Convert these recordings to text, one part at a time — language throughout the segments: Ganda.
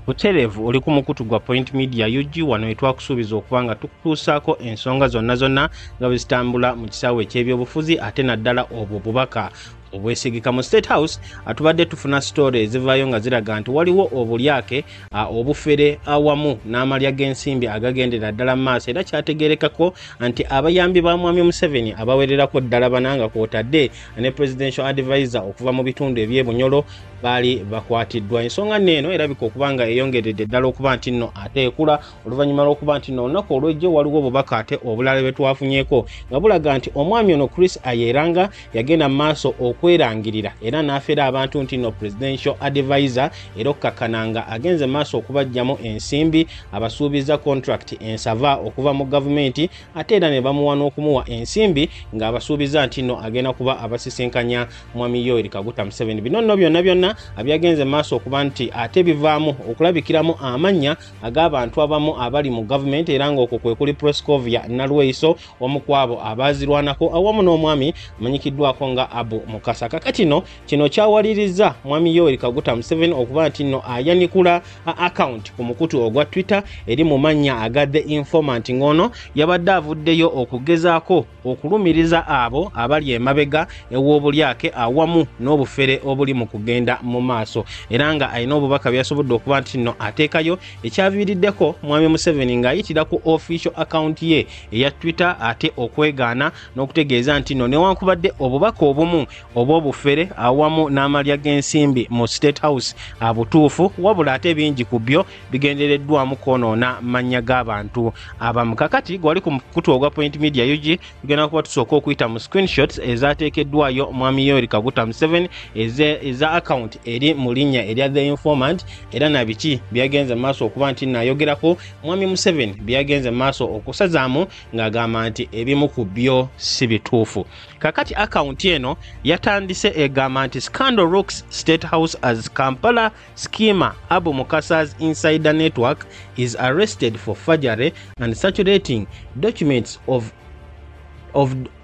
Buterevu oli ku mukutu gwa Point Media UG wano etwakusuubiza okubanga tukutuusaako ensonga zonna nga bwe zitambula mu kisaawe eky'ebyobufuzi ate naddala obwo bubaka obwesigika mu State House. Atubadde tufuna story ezivaayo nga ziraga nti waliwo obulyake obufere awamu n'amalya g'ensimbi agagendera ddala mu maaso, era kyategeerekako nti abayambi ba Mwami Museveni abawererako ddala bananga kwotadde ne presidential advisor okuva mu bitundu eby'Ebunyolo baali bakwatiddwa. Ensonga nneeno erabika okuba nga eyongeredde ddala okuba nti nno ate ekula oluvannyuma lw'okuba nti nno olunaku olw'ejjo waliwo obubaka ate obulala bwe twafunyeeko nga bulaga nti omwami ono Chris Ayeranga yagenda mu maaso okwerangirira era n'afera abantu nti nno presidential advisor era okukakkananga agenze maaso okubajjamu ensimbi abasuubiza contract ensava okuva mu gavumenti ate era ne bamuwa n'okumuwa ensimbi ng'abasuubiza nti nno agenda kuba abasisinkanya Mwami Yoweri Kaguta Museveni. Bino nno byonna abyagenze maaso okuba nti ate bivaamu okulabikiramu amannya ag'abantu abamu abali mu gavumenti era ng'okwo kwe kuli Proscovia Nalweyiso omu ku abo abaazirwanako awamu n'omwami amanyikiddwako nga Abu Mukasa. Kakati kino kyawaliriza Mwami Yoweri Kaguta Museveni okuba nti nno ayanikula account ku mukutu ogwa Twitter eri mu mannya aga The Informant ng'ono yabadde avuddeyo okugezaako okulumiriza abo abali emabega ew'obulyake awamu n'obufere obuli mu kugenda mu maaso era nga alina obubaka byasobodde okuba nti nno ateekayo ekyaviiriddeko Mwami Museveni ng'ayitira ku official account ye eya Twitter ate okwegaana n'okutegeeza nti nno newankubadde obubaka obumu obw'obufere awamu n'amalya g'ensimbi mu State House abutuufu wabula ate bingi ku byo bigendereddwamu kwonoona mannya g'abantu abamu. Kakati gwali ku mukutu ogwa Point Media UG tugenda kuba tusooka okuyita mu screenshots ezaateekeddwayo Mwami Yoweri Kaguta Museveni eza account eri mu linnya erya The Informant era na biki byagenze maaso okuba nti nayogerako Mwami Museveni byagenze maaso okusazaamu ng'agamba nti ebimu ku byo si bituufu. Kakati account eno yatandise egamba nti Scandal rocks State House as Kampala schemer Abu Mukasa's insider network is arrested for forgery and circulating documents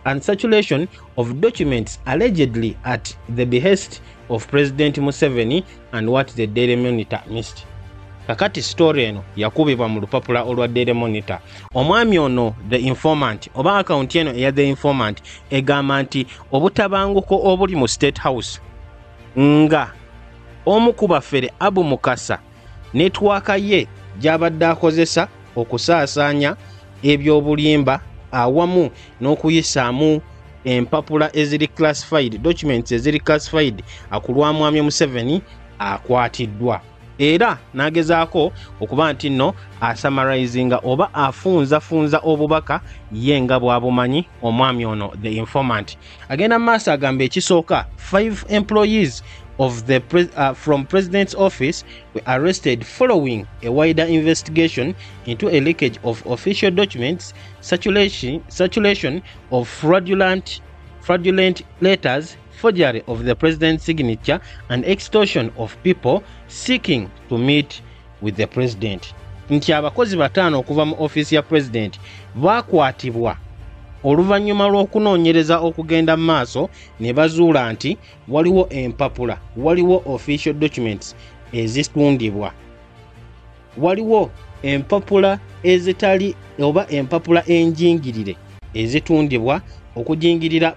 and circulation of documents allegedly at the behest of President Museveni and what the Daily Monitor missed. Kakati story eno yakubibwa mu lupapula olwa Daily Monitor. Omwami ono The Informant oba account eno eya The Informant egamba nti obutabanguko obuli mu State House nga omu ku bafere Abu Mukasa netwaka ye gy'abadde akozesa okusaasaanya ebyobulimba awamu n'okuyisaamu empapula eziri classified documents eziri classified akulwa Mwami Museveni akwatiddwa era nagezaako okuba nti nno asamarizinga oba afunza obubaka ye nga bw'abumanyi omwami ono The Informant. Agenda maaso agamba ekisooka 5 employees of the from President's office were arrested following a wider investigation into a leakage of official documents, circulation of fraudulent letters, forgery of the president's signature, and extortion of people seeking to meet with the president. Nti abakozi bataano okuva mu office ya president bakwatibwa oluvannyuma lw'okunoonyereza okugenda mu maaso ne bazuula nti waliwo empapula, waliwo official documents ezitundibwa, waliwo empapula ezitali oba empapula enjingirire ezitundibwa okujingirira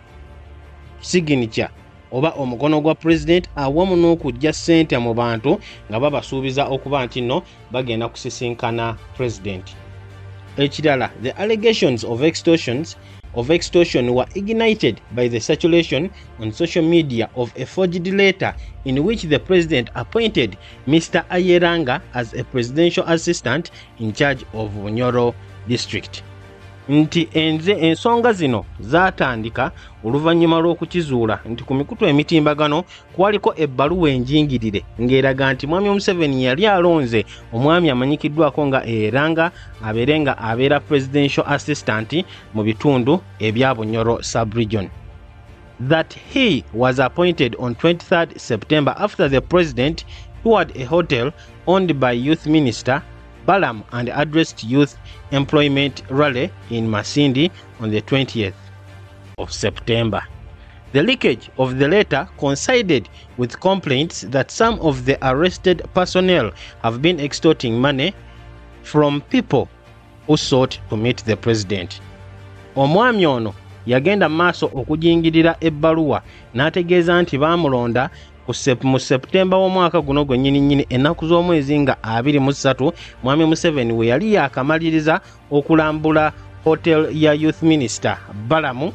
signature oba omukono gwa president awamu n'okujja ssente mu bantu nga babasuubiza okuba nti nno bagenda kusisinkana president. Ekirala, the allegations of extortion were ignited by the circulation on social media of a forged letter in which the president appointed Mr. Ayeranga as a presidential assistant in charge of Bunyoro district. Nti ensonga zino zaatandika oluvannyuma lw'okukizuula nti ku mikutu emitimbagano kwaliko ebbaluwa enjingirire ng'eraga nti Mwami Museveni yali alonze omwami amanyikiddwako nga Ayeranga abeera presidential assistant mu bitundu ebya Bunyoro sub-region. That he was appointed on 23rd September after the president toured a hotel owned by youth minister Balam and addressed youth employment rally in Masindi on the 20th of September. The leakage of the letter coincided with complaints that some of the arrested personnel have been extorting money from people who sought to meet the president. Omwami ono yagenda maaso okujingirira ebbaluwa n'ategeeza nti baamulonda mu Septemba w'omwaka guno gwennyini ennaku z'omwezi nga 23 Mwami Museveni we yali yakamaliriza okulambula hotel ya Youth Minister Balamu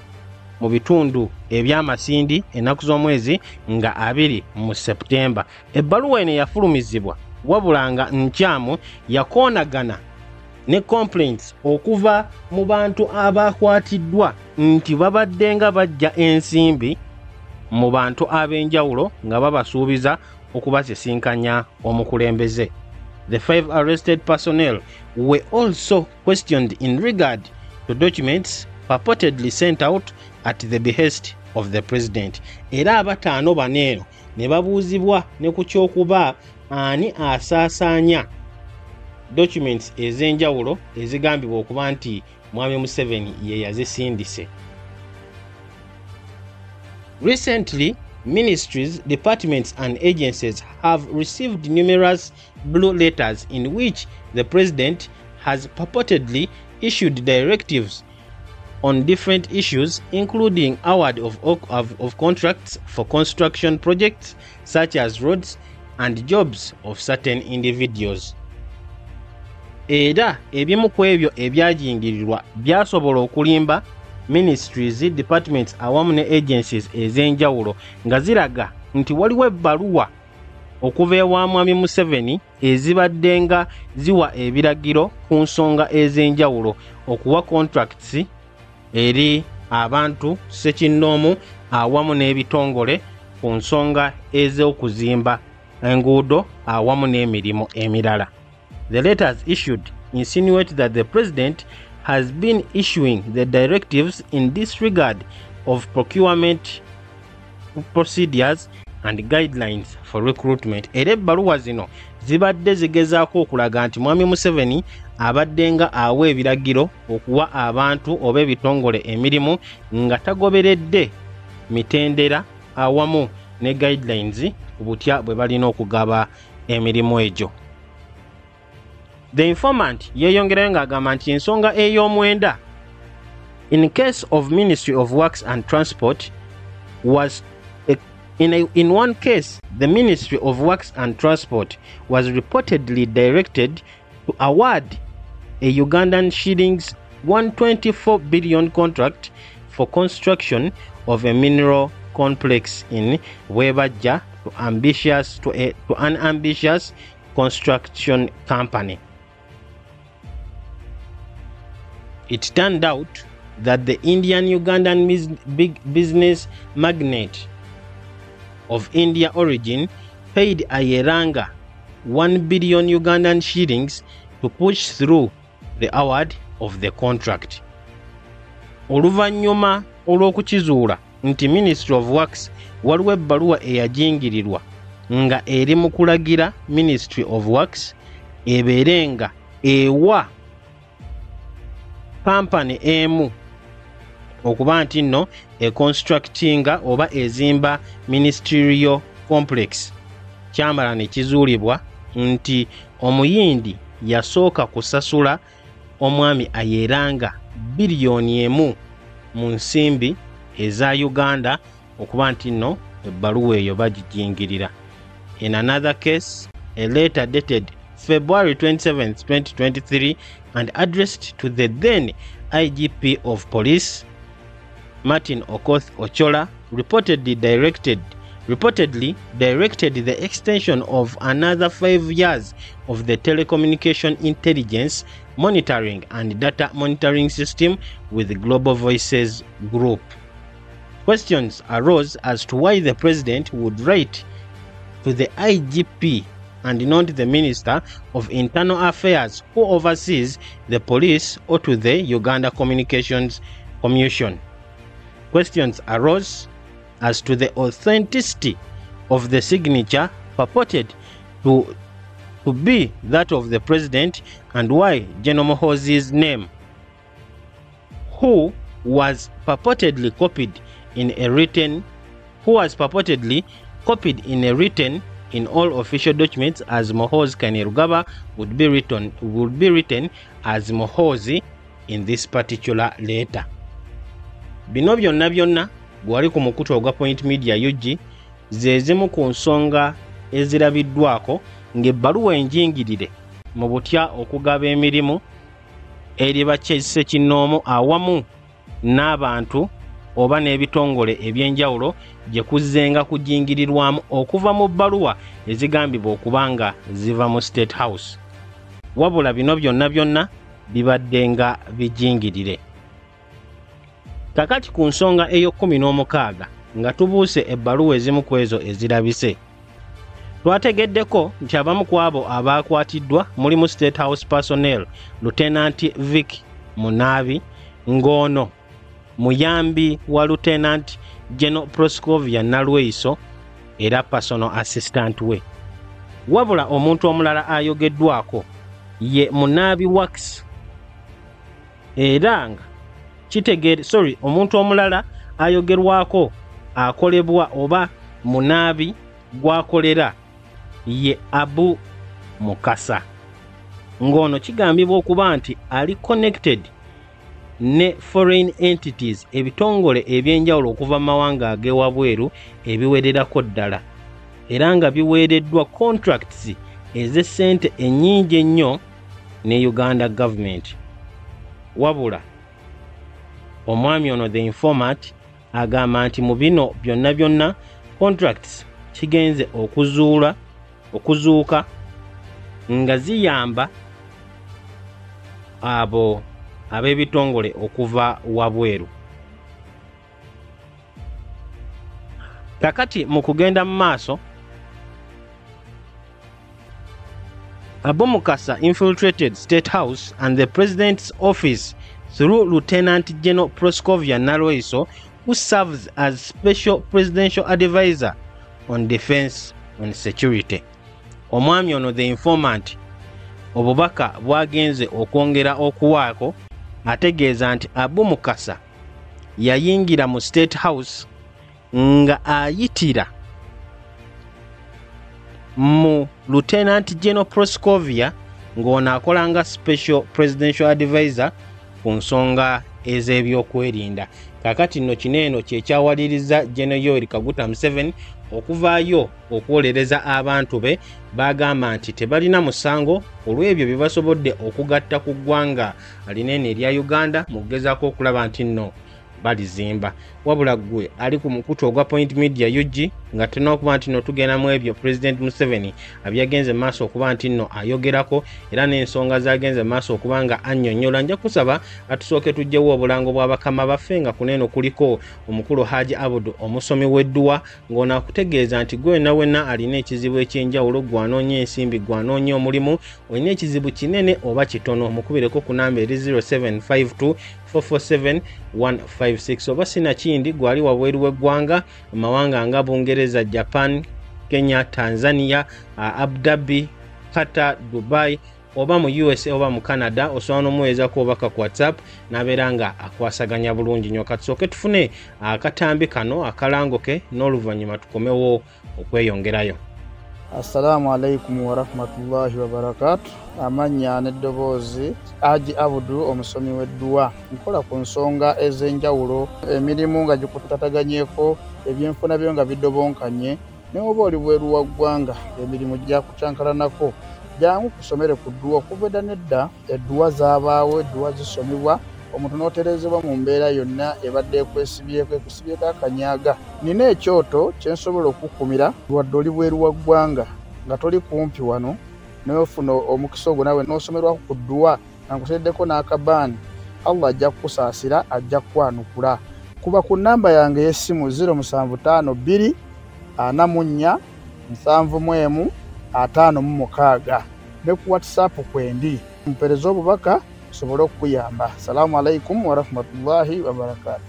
mu bitundu ebyamasindi ennaku z'omwezi nga 2 mu Septemba. Ebbaluwa eno yafulumizibwa wabula nga nkyamu yakoonagana ne complaints okuva mu bantu abakwatiddwa nti babadde nga bajja ensimbi mu bantu ab'enjawulo nga babasuubiza okubasisinkanya omukulembeze. The 5 arrested personnel were also questioned in regard to documents purportedly sent out at the behest of the president. Era abataano baneeno ne babuuzibwa ne ku kyokuba ani asaasaanya documents ez'enjawulo ezigambibwa okuba nti Mwami Museveni ye yazisindise. Recently, ministries, departments and agencies have received numerous blue letters in which the president has purportedly issued directives on different issues, including award of contracts for construction projects such as roads and jobs of certain individuals. Era ebimu ku ebyo ebyajingirirwa byasobola okulimba ministries, departments awamu ne agencies ez'enjawulo nga ziraga nti waliwo ebbaluwa okuva ewa Mwami Museveni ezibadde nga ziwa ebiragiro ku nsonga ez'enjawulo okuwa contracts eri abantu ssekinnoomu awamu n'ebitongole ku nsonga ez'okuzimba enguudo awamu n'emirimu emirala. The letters issued insinuate that the president has been issuing the directives in disregard of procurement procedures and guidelines for recruitment. Era ebbaluwa zino zibadde zigezaako okulaga nti Mwami Museveni abadde nga awa ebiragiro okuwa abantu oba ebitongole emirimu nga tagoberedde mitendera awamu ne guidelines ku butya bwe balina okugaba emirimu egyo. The informant yeyongerayo ng'agamba nti ensonga ey'omwenda in case of Ministry of Works and Transport was in one case the Ministry of Works and Transport was reportedly directed to award a Ugandan shillings 124 billion contract for construction of a mineral complex in Webajja to an ambitious construction company. It turned out that the Indian-Ugandan big business magnate of India origin paid Ayeranga 1 billion Ugandan shillings to push through the award of the contract. Oluvannyuma olw'okukizuula nti Ministry of Works waliwo ebbaluwa eyajingirirwa nga eri mu kulagira Ministry of Works ebeere nga ewa kampani emu okuba nti nno constructinga oba ezimba ministerial complex, kyamala ne kizuulibwa nti omuyindi yasooka kusasula omwami Ayeranga biliyoni emu mu nsimbi eza Uganda okuba nti nno ebbaluwa eyo bagijingirira. In another case, a letter dated February 27, 2023 and addressed to the then IGP of Police, Martin Okoth Ochola, reportedly directed the extension of another 5 years of the telecommunication intelligence monitoring and data monitoring system with the Global Voices Group. Questions arose as to why the president would write to the IGP and not the Minister of Internal Affairs who oversees the police or to the Uganda Communications Commission. Questions arose as to the authenticity of the signature purported to be that of the president and why General Muhoozi's name, who was purportedly copied in a written who was purportedly copied in a written in all official documents as Muhoozi Kainerugaba would be written as Muhoozi in this particular letter. Bino byonna gwali ku mukutu ogwa Point Media UG zezimu ku nsonga ezirabiddwako ng'ebbaluwa enjingirire mu butya okugaba emirimu eri bakyese kinnoomu awamu n'abantu oba n'ebitongole ebyenjawulo gye kuzzenga kujingirirwamu okuva mu bbaluwa ezigambibwa okubanga ziva mu State House. Wabula bino byonna bibadde nga bijingirire. Kakati ku nsonga eyo-16 nga tubuuse ebbaluwa ezimu ku ezo ezirabise. Twategeddeko nti abamu ku abo abaakwatiddwa mulimu State House personnel Lieutenant Vic Munabi ng'ono muyambi wa Lieutenant General Proscovia Nalweiso era personal assistant we. Wabula omuntu omulala ayogeddwako ye Munabi Wax era nga omuntu omulala ayogerwako akolebwa oba Munabi gwakolera ye Abu Mukasa ng'ono kigambibwa okuba nti ali connected ne foreign entities ebitongole ebyenjawulo okuva mu mawanga ag'ewabweru ebiwererako ddala era nga biweereddwa contracts ez'essente ennyingi ennyo ne Uganda government. Wabula omwami ono the informant agamba nti mu bino byonna contracts kigenze okuzuuka nga ziyamba abo ab'ebitongole okuva wabweru. Kakati mu kugenda mu maaso, Abu Mukasa infiltrated State House and the President's office through Lieutenant General Proscovia Nalweiso, who serves as Special Presidential Advisor on Defense and Security. Omwami ono the informant obubaka bwagenze okwongera okuwaako ategeeza nti Abu Mukasa yayingira mu State House nga ayitira mu Lieutenant General Proscovia ng'ono akolanga Special Presidential Advisor ku nsonga ez'ebyokwerinda. Kakati nno kineeno kyekyawaliriza General Yoweri Kaguta Museveni okuvaayo okwolereza abantu be bagamba nti tebalina musango olw'ebyo bye basobodde okugatta ku ggwanga linene erya Uganda mu kugezaako okulaba nti nno balizimba. Wabula gwe ali ku mukutu ogwa Point Media UG nga tulina okuba nti nno tugenda mu ebyo President Museveni abyagenze maaso okuba nti nno ayogerako era n'ensonga zagenze maaso okuba nga annyonnyola. Nja kusaba atusooke tujjewo obulango bw'abakama baffe nga kuneeno kuliko omukulu Haji Abudu omusomi w'edduwa ng'ono akutegeeza nti gwe wenna alina ekizibu ekyenjawulo gwanoonya ensimbi gwanoonya omulimu olina ekizibu kinene oba kitono mukubireko ku namba eri 0752 447 156 oba sinakindi gwali wabweru w'eggwanga amawanga nga Bungereza, Japan, Kenya, Tanzania, Abu Dhabi, Qatar, Dubai oba mu USA oba mu Canada osobola n'omuweerezako obaka ku WhatsApp n'abeera nga akwasaganya bulungi nnyo. Katusooke tufune akatambi kano akalangoke n'oluvannyuma tukomewo okweyongerayo. Assalamu alaikum wa rahmatullahi wa barakatuh. Amanya n'eddoboozi Haji Abudu omusomi w'edduwa. Nkola ku nsonga ez'enjawulo emirimu nga gikutataganyeko ebyenfuna byo nga bidobonkanye ne oba oli bweru wa ggwanga emirimu gyakucankalanako jangu kusomere ku dduwa okuva edda nedda edduwa zaabaawo edduwa zisomibwa omuntu n'oterezebwa mu mbeera yonna ebadde ekwesibyeko akanyaga. Nina ekyoto kye nsobola okukumira wadde oli bweru wa ggwanga nga toli kumpi wano n'ofuna omukisa ogwo nawe n'osomerwako ku dduwa nga nkuteeddeko n'akabaani Allah ajja kukusaasira ajja kukwanukula. Kuba ku namba yange y'essimu 0752 44 71 56 ne ku WhatsApp kwendi mpereza obubaka sobolo okuyamba. Assalamu alaikum wa rahmatullahi wa barakatuh.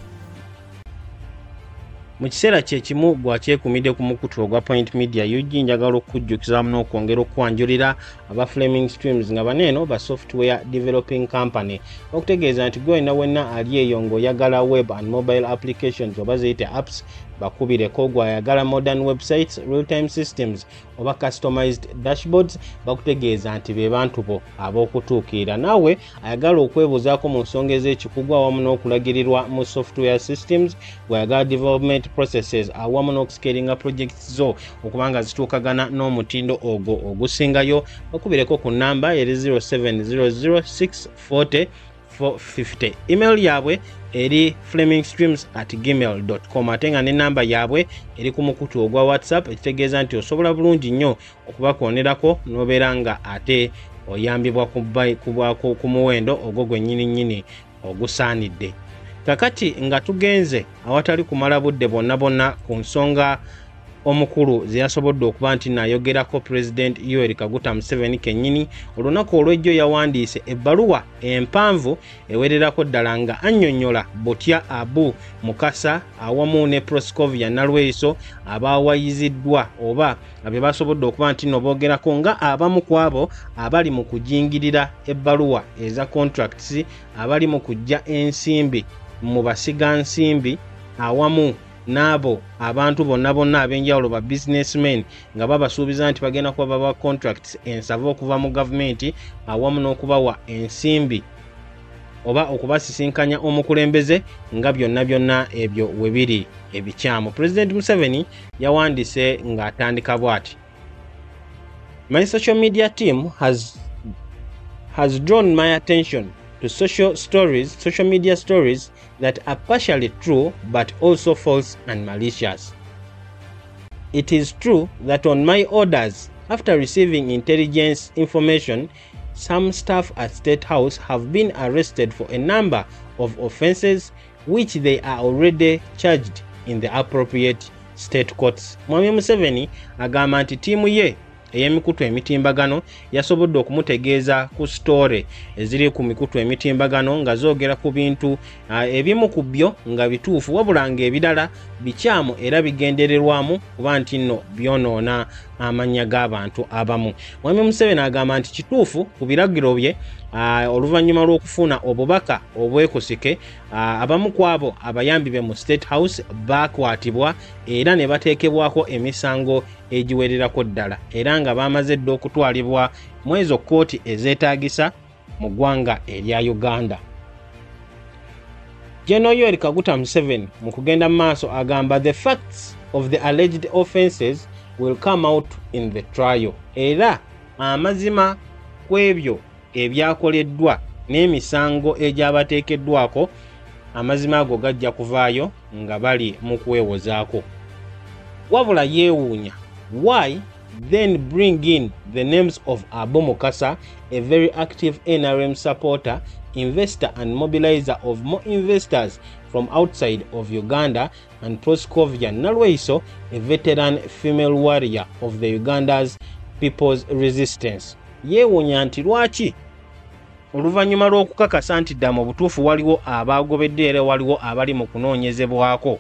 Mu kiseera kyekimu gwakyekumidde ku mukutu ogwa Point Media UG njagala okujjukiza n'okwongera okwanjulira aba Flaming Streams nga baneeno ba software developing company okutegeeza nti gwe wenna ali eyo ng'oyagala web and mobile applications oba ziyite apps bakubireko gwayagala modern websites, real-time systems oba customized dashboards bakutegeeza nti be bantu bo ab'okutuukirira. Naawe ayagala okwebuuzaako mu nsonga ez'ekikugu awamu n'okulagirirwa mu software systems, gwayagala development processes awamu n'okuscalinga projects zo okubanga zituukagana n'omutindo ogwo ogusingayo, bakubireko ku namba eri 0700640450. Email yaabwe eri flemingstreams@gmail.com ate nga ne namba yaabwe eri ku mukutu ogwa WhatsApp, ekitegeeza nti osobola bulungi nnyo okubakonerako n'obeera nga ate oyambibwa ku muwendo ogwo gwennyini ogusaanidde. Kakati nga tugenze awatali kumala budde bonna ku nsonga omukulu zeyasobodde okuba nti nayogerako President Yoweri Kaguta Museveni kennyini, olunaku olw'ejjo yawandiise ebbaluwa empanvu ewererako ddala nga annyonnyola Botya Abu Mukasa awamu ne Proscovia Nalweyiso abawayiziddwa oba abe basobodde okuba nti no boogerako nga abamu ku abo abali mu kujingirira ebbaluwa eza contracts, abali mu kujja ensimbi mu basiga nsimbi awamu n'abo abantu bonna ab'enjawulo ba businessmen nga babasuubiza nti bagenda kuba baba contracts ensava okuva mu gavumenti awamu n'okubawa ensimbi oba okubasisinkanya omukulembeze nga byonna ebyo webiri ebikyamu. President Museveni yawandiise ng'atandika bw'ati: My social media team has drawn my attention to social media stories that are partially true but also false and malicious. It is true that on my orders, after receiving intelligence information, some staff at State House have been arrested for a number of offenses which they are already charged in the appropriate state courts. Mwami Museveni agamba nti tiimu ye ey'emikutu emitimbagano yasobodde okumutegeeza ku story eziri ku mikutu emitimbagano nga zoogera ku bintu ebimu ku byo nga bituufu wabula ng'ebirala bikyamu era bigendererwamu kuba nti nno byonoona amannya g'abantu abamu. Mwami Museveni agamba nti kituufu ku biragiro bye oluvannyuma lw'okufuna obubaka obwekusike abamu ku abo abayambi be mu State House bakwatibwa era ne bateekebwako emisango egiwererako ddala era nga bamaze dda okutwalibwa mu ezo kkooti ezeetaagisa mu ggwanga erya Uganda. General Yoweri Kaguta Museveni mu kugenda mu maaso agamba the facts of the alleged offences will come out in the trial, era amazima ku ebyo ebyakoleddwa n'emisango egyabateekeddwako amazima ago gajja kuvaayo nga bali mu kwewozaako. Wabula yeewuunya why then bring in the names of Abu Mukasa, a very active NRM supporter, investor and mobilizer of more investors from outside of Uganda, and Proscovia Nalweyiso, a veteran female warrior of the Uganda's People's Resistance. Yeewuunya nti lwaki oluvannyuma lw'okukakasa nti dda mu butuufu waliwo abaagobedde era waliwo abali mu kunoonyezebwako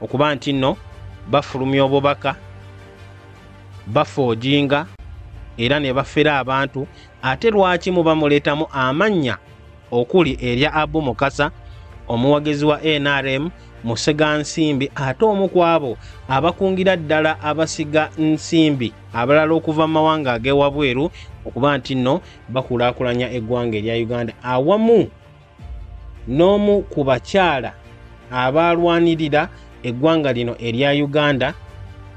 okuba nti nno bafulumya obubaka, bafoojinga era ne bafera abantu, ate lwaki muba muleetamu amannya okuli erya Abu Mukasa, omuwagizi wa NRM, musiga nsimbi, ate omu ku abo abakungira ddala abasiga nsimbi abalala okuva mu mawanga ag'ewabweru okuba nti nno bakulaakulanya eggwanga erya Uganda, awamu n'omu ku bakyala abalwanirira eggwanga lino erya Uganda,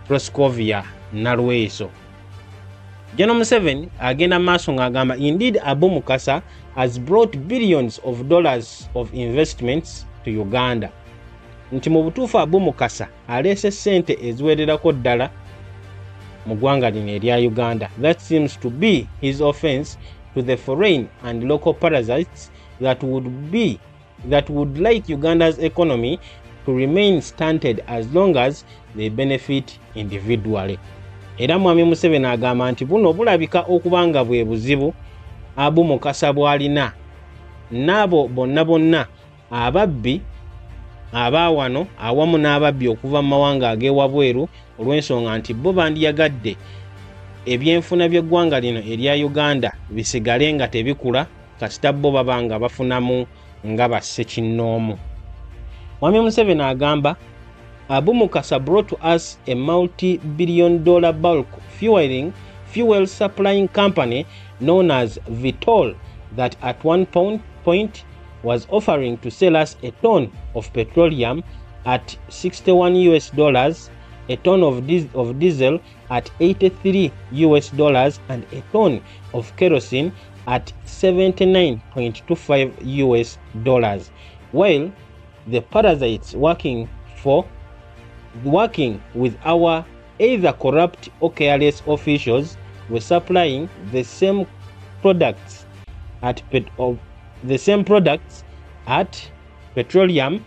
Proscovia Nalweyiso. General Museveni agenda maaso ng'agamba indeed Abu Mukasa has brought billions of dollars of investments to Uganda. Nti mu butuufu Abu Mukasa aleese ssente eziwererako ddala mu ggwanga lino erya Uganda. That seems to be his offense to the foreign and local parasites that would like Uganda's economy to remain stunted as long as they benefit individually. Era Mwami Museveni agamba nti buno bulabika okuba nga bwe buzibu Abu Mukasa bw'alina n'abo bonna ababbi abaawano awamu n'ababbi okuva mu mawanga ag'ewabweru olw'ensonga nti bo bandiyagadde ebyenfuna by'eggwanga lino erya Uganda bisigale nga tebikula kasita bo baba nga bafunamu nga bassekinnoomu. Mwami Museveni agamba Abu Mukasa brought to us a multi-billion-dollar bulk fuel supplying company known as Vitol that at one point was offering to sell us a ton of petroleum at $61, a ton of diesel at $83, and a ton of kerosene at $79.25, while the parasites working with our either corrupt or careless officials were supplying the same products at petroleum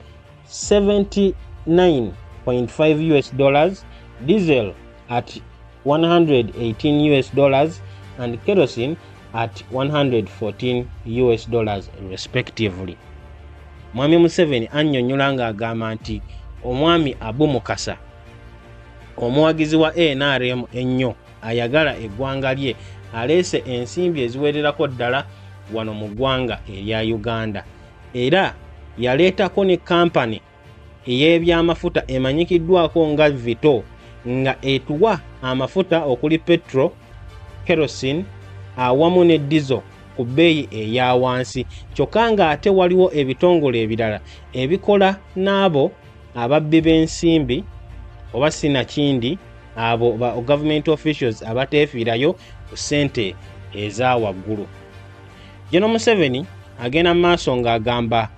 $79.5, diesel at $118, and kerosene at $114 respectively. Mwami Museveni annyonnyola ng'agamba nti omwami Abu Mukasa, omuwagizi wa NRM ennyo ayagala eggwanga lye, aleese ensimbi eziwererako ddala wano mu ggwanga erya Uganda, era yaleetako ne kampani ey'ebyamafuta emanyikiddwako nga Vito nga etuwa amafuta okuli petro, kerosene awamu ne diesel ku bbeeyi eya wansi, kyokka nga ate waliwo ebitongole ebirala ebikola n'abo ababbi b'ensimbi oba sinakindi abo ba government officials abateefiirayo ku ssente eza waggulu. General Museveni agenda maaso ng'agamba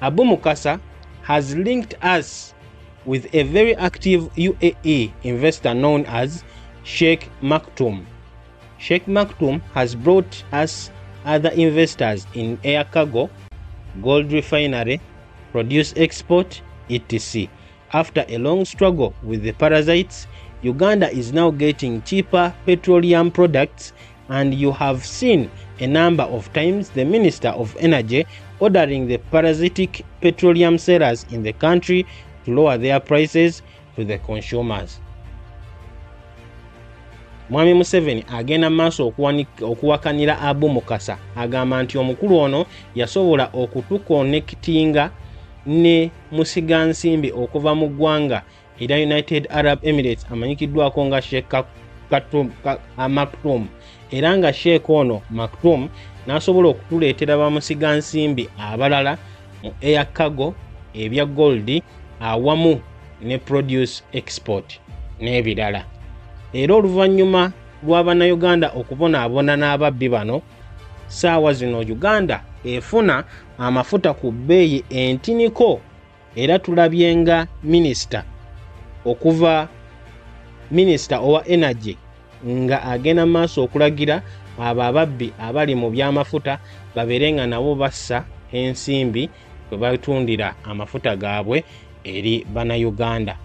Abu Mukasa has linked us with a very active UAE investor known as Sheikh Maktoum. Sheikh Maktoum has brought us other investors in air cargo, gold refinery, produce export, etc. After a long struggle with the parasites, Uganda is now getting cheaper petroleum products, and you have seen a number of times the Minister of Energy ordering the parasitic petroleum sellers in the country to lower their prices to the consumers. Mwami Museveni agenda maaso okuwakanira Abu Mukasa, agamba nti omukulu ono yasobola okutukonektinga ne musigansimbi okuva mu ggwanga era United Arab Emirates amanyikiddwako nga Sheikh Maktoum, era nga Sheikh ono Maktoum n'asobola okutuleetera bamusigansimbi abalala mu air cargo, ebya gold awamu ne produce export n'ebirala. Era oluvannyuma lw'Abannayuganda okubonaabona n'ababbi bano, ssaawa zino Uganda efuna amafuta ku bbeeyi entiniko, era tulabye nga minisita owa energy nga agenda maaso okulagira abo ababbi abali mu byamafuta babeere nga nabo bassa ensimbi kwe batundira amafuta gaabwe eri Bannayuganda.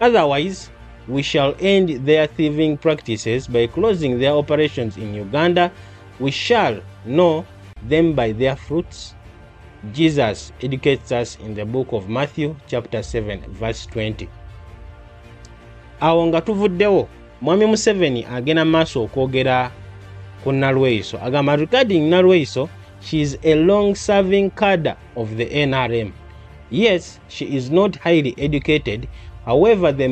Otherwise, we shall end their thieving practices by closing their operations in Uganda. We shall know them by their fruits. Jesus educates us in the book of Matthew chapter 7 verse 20. Awo nga tuvuddewo, Mwami Museveni agenda maaso okwogera ku Nalweyiso. Agamba regarding Nalweyiso, she is a long-serving cadre of the NRM. Yes, she is not highly educated. However, the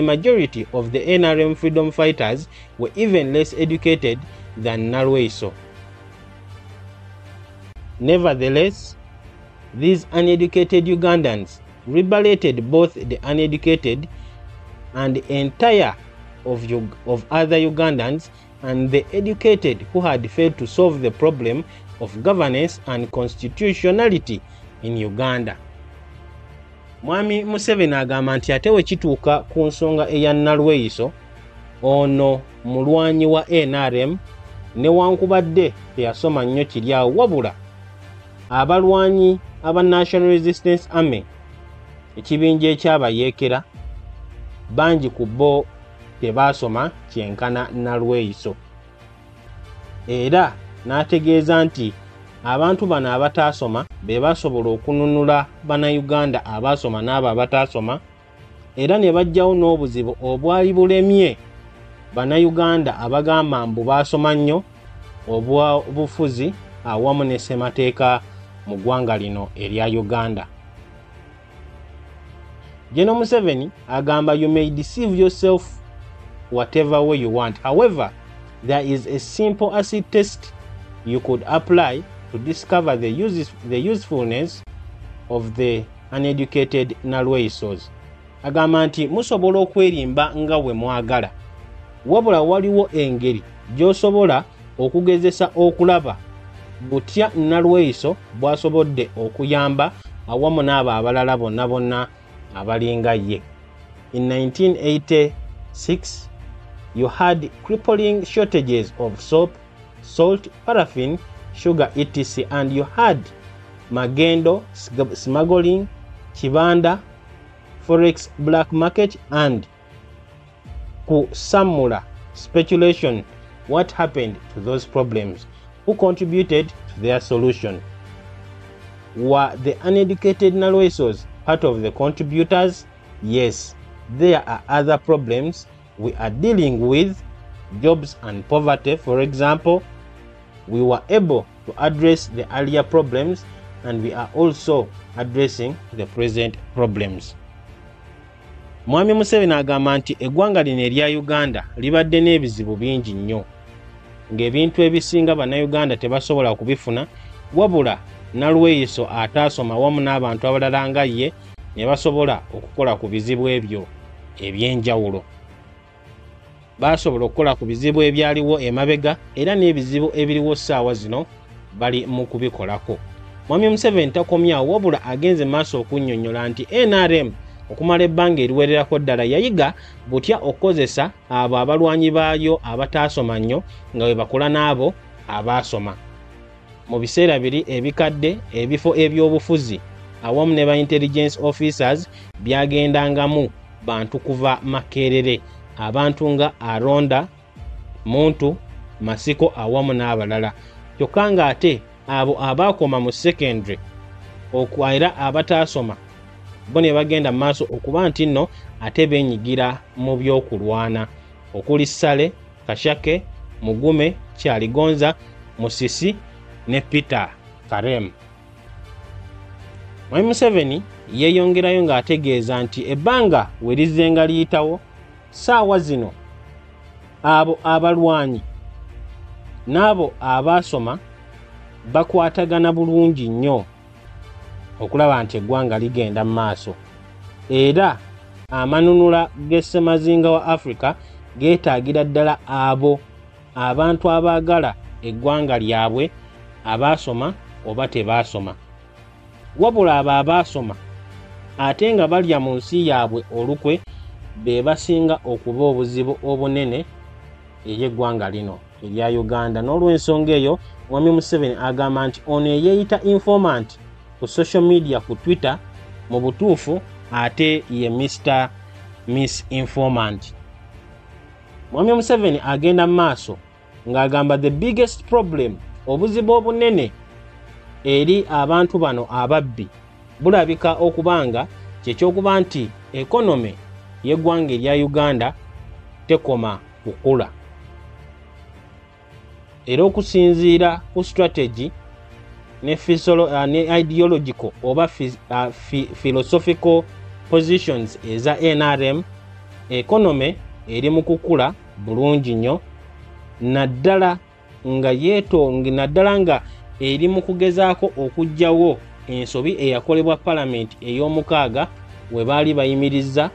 majority of the NRM freedom fighters were even less educated than Nalweyiso. Nevertheless, these uneducated Ugandans rebelated both the uneducated and entire of other Ugandans and the educated who had failed to solve the problem of governance and constitutionality in Uganda. Mwami Museveni agamba nti ate we kituuka ku nsonga eya Nalweyiso, ono mulwanyi wa NRM newankubadde teyasoma nnyo kiri awo, wabula abalwanyi aba National Resistance Army, ekibinja ekyabayeekera, bangi ku bo tebaasoma kyenkana Nalweyiso. Era n'ategeeza nti abantu bano abataasoma be basobola okununula Bannayuganda abaasoma n'abo abataasoma, era ne bajjawo n'obuzibu obwali bulemye Bannayuganda abagamba mbu baasoma nnyo, obw'obufuzi awamu ne ssemateeka mu ggwanga lino erya Uganda. General Museveni agamba you may deceive yourself whatever way you want. However, there is a simple acid test you could apply to discover the usefulness of the uneducated Nalweyisos. Agamba nti musobola okwerimba nga bwe mwagala, wabula waliwo engeri gy'osobola okugezesa okulaba butya Nalweyiso bw'asobodde okuyamba awamu n'abo abalala bonna bonna abalinga ye. In 1986, you had crippling shortages of soap, salt, paraffin, sugar, etc. And you had magendo, smuggling, chibanda, forex, black market, and kusamula speculation. What happened to those problems? Who contributed to their solution? Were the uneducated Nalweyisos part of the contributors? Yes, there are other problems we are dealing with, jobs and poverty, for example. We were able to address the earlier problems, and we are also addressing the present problems. Mwami Museveni agamba nti eggwanga lino erya Uganda libadde n'ebizibu bingi nnyo, ng'ebintu ebisinga bannayuganda tebasobola kubifuna, wabula Nalweyiso ataasoma wamu n'abantu abalala nga ye ne basobola okukola ku bizibu ebyo eby'enjawulo. Basobola okukola ku bizibu ebyaliwo emabega era n'ebizibu ebiriwo ssaawa zino bali mu kubikolako. Mwami Museveni takomyawo, wabula agenze maaso okunnyonnyola nti NRM okumala ebbanga eriwererako ddala yayiga butya okukozesa abo abalwanyi baayo abataasoma nnyo nga bwe bakola n'abo abaasoma. Mu biseera biri ebikadde ebifo eby'obufuzi awamu ne ba intelligence officers byagendangamu bantu kuva Makerere, abantu nga Aronda, Muntu, Masiko awamu n'abalala. Kyokka ng'ate abo abaakoma mu secondary era abataasoma bo ne bagenda mu maaso okuba nti nno ate beenyigira mu by'okulwana okuli Sale, Kashake, Mugume, Kyaligonza, Musisi ne Peter Karem. Mwami Museveni yeeyongerayo ng'ategeeza nti ebbanga we lizenga liyitawo, ssaawa zino abo abalwanyi n'abo abaasoma bakwatagana bulungi nnyo okulaba nti eggwanga ligenda mu maaso, era amanunula g'Ssemazinga wa Africa geetaagira ddala abo abantu abaagala eggwanga lyabwe abaasoma oba tebaasoma. Wabula abo abaasoma ate nga balya mu nsi yaabwe olukwe be basinga okuba obuzibu obunene ery'eggwanga lino erya Uganda. N'olw'ensonga eyo Mwami Museveni agamba nti ono eyeeyita informant ku social media ku Twitter mu butuufu ate ye Mr. Miss Informant. Mwami Museveni agenda maaso ng'agamba the biggest problem, obuzibu obunene eri abantu bano ababbi bulabika okubanga kyekyokuba nti economy y'eggwanga erya Uganda tekoma kukula, era okusinziira ku strategy ne ideological oba philosophical positions eza NRM, economy eri mu kukula bulungi nnyo, naddala nga eri mu kugezaako okuggyawo ensobi eyakolebwa Parliament ey'omukaaga we baali bayimirizza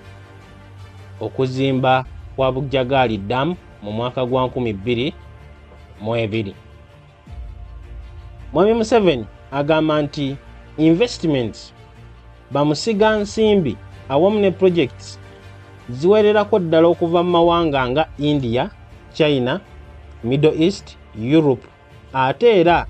okuzimba kwa Bujjagali Dam mu mwaka gwa 2022. Mwami Museveni agamba nti investments bamusiga nsimbi awamu ne projects ziwererako ddala okuva mu mawanga nga India, China, Middle East, Europe, ate era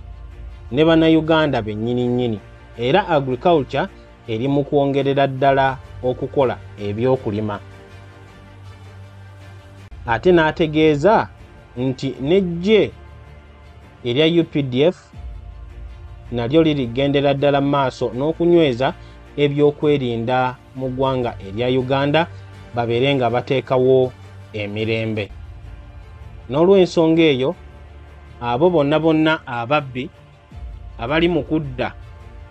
ne bannayuganda bennyini nnyini, era agriculture eri mu kwongerera ddala okukola ebyokulima. Ate n'ategeeza nti n'eggye erya UPDF nalyo lirigendera ddala maaso n'okunyweza ebyokwerinda mu ggwanga erya Uganda babeere nga bateekawo emirembe. N'olw'ensonga eyo abo bonna bonna ababbi abali mu kudda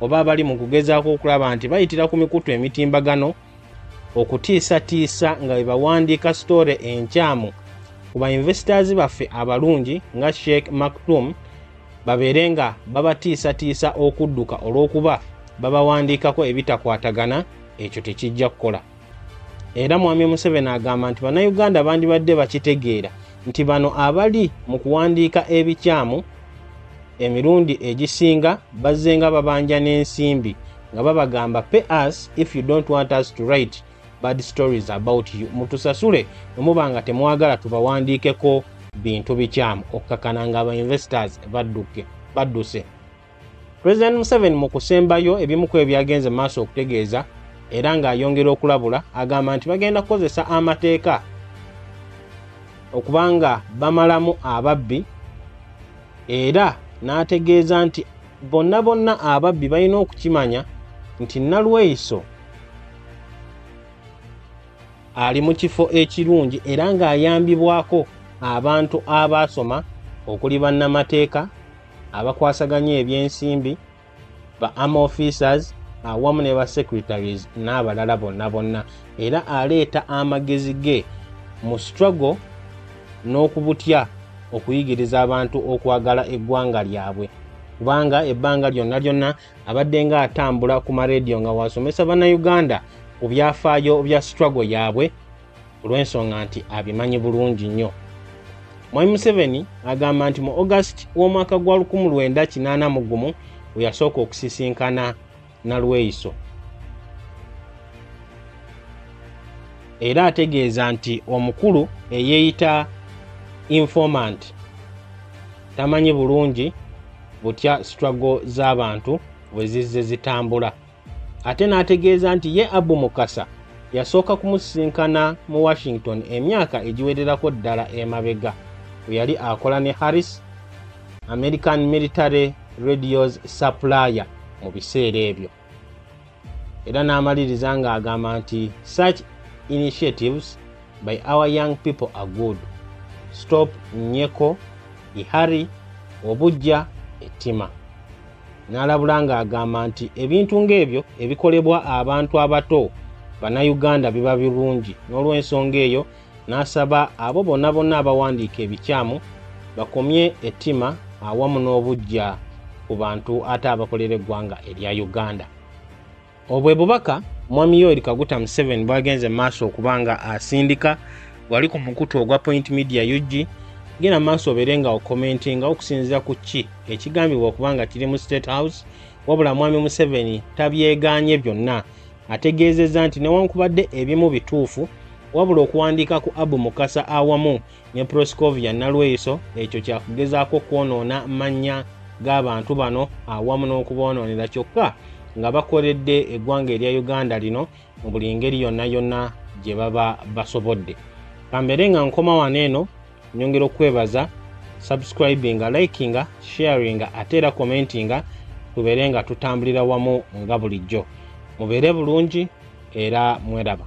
oba abali mu kugezaako okulaba nti bayitira ku mikutu emitimbagano okutiisatiisa nga bwe bawandiika story enkyamu ku ba investors baffe abalungi nga Sheikh Maktoum babeere nga babatiisatiisa okudduka olw'okuba babawandiikako ebitakwatagana, ekyo tekijja kukola. Era Mwami Museveni agamba nti bannayuganda bandibadde bakitegeera nti bano abali mu kuwandiika ebikyamu emirundi egisinga bazze nga babanja n'ensimbi nga babagamba pay us if you don't want us to write bad stories about you. Mutusasule nemuba nga temwagala tubawandiikeko bintu bikyamu okukakana nga aba investors badduse. President Museveni mu kusembayo ebimu ku ebyagenze maaso okutegeeza era ng'ayongera okulabula agamba nti bagenda kukozesa amateeka okubanga bamalamu ababbi, era n'ategeeza nti bonna ababbi balina okukimanya nti Nalweyiso ali mu kifo ekirungi era ng'ayambibwako abantu abasoma okuli bannamateeka abakwasaganya ebyensimbi, ba army officers awamu ne ba secretaries n'abalala bonna, era aleeta amagezi ge mu struggle n'okubutya okuyigiriza abantu okwagala eggwanga lyabwe, kubanga ebbanga lyonna abadde nga atambula ku maradio nga wasomesa bannayuganda ku byafaayo bya struggle yaabwe olw'ensonga nti abimanyi bulungi nnyo. Mwami Museveni agamba nti mu August w'omwaka gwa 1981 we yasooka okusisinkana Nalweyiso, era ategeeza nti omukulu eyeeyita informant tamanyi bulungi butya struggle z'abantu bwe zizze zitambula. Ate n'ategeeza nti ye Abu Mukasa yasooka kumusisinkana mu Washington emyaka egiwererako ddala emabega, we yali akola ne Harris, American Military Radios Supplier mu biseera ebyo. Era n'amaliriza ng'agamba nti such initiatives by our young people are good. Stop Nyeko, Ihari, Obujja, Ettima. N'alabula ng'agamba nti ebintu ng'ebyo ebikolebwa abantu abato bannayuganda biba birungi, n'olw'ensonga eyo n'asaba abo bonna abawandiika ebikyamu bakomye Ettima awamu n'obujja ku bantu ate abakolera eggwanga erya Uganda. Obwe bubaka Mwami Yoweri Kaguta Museveni bwagenze maaso okubanga asindika wali ku mukutu ogwa Point Media UG. Gena maaso obeere nga okomentinga okusinziira ku ki ekigambibwa okubanga kiri mu State House, wabula Mwami Museveni tabyegaanye byonna. Ategeezezza nti newankubadde ebimu bituufu, wabula okuwandiika ku Abu Mukasa awamu ne Proscovia Nalweyiso ekyo kyakugezaako kwonoona mannya g'abantu bano awamu n'okuboonoonera kyokka nga bakoledde eggwanga erya Uganda lino mu buli ngeri yonna gye baba basobodde. Kambeere nga nkoma wano eno, nyongera okwebaza subscribinga, likinga, sharinga ate era commentinga, tubeere nga tutambulira wamu nga bulijjo. Mubeere bulungi era mweraba.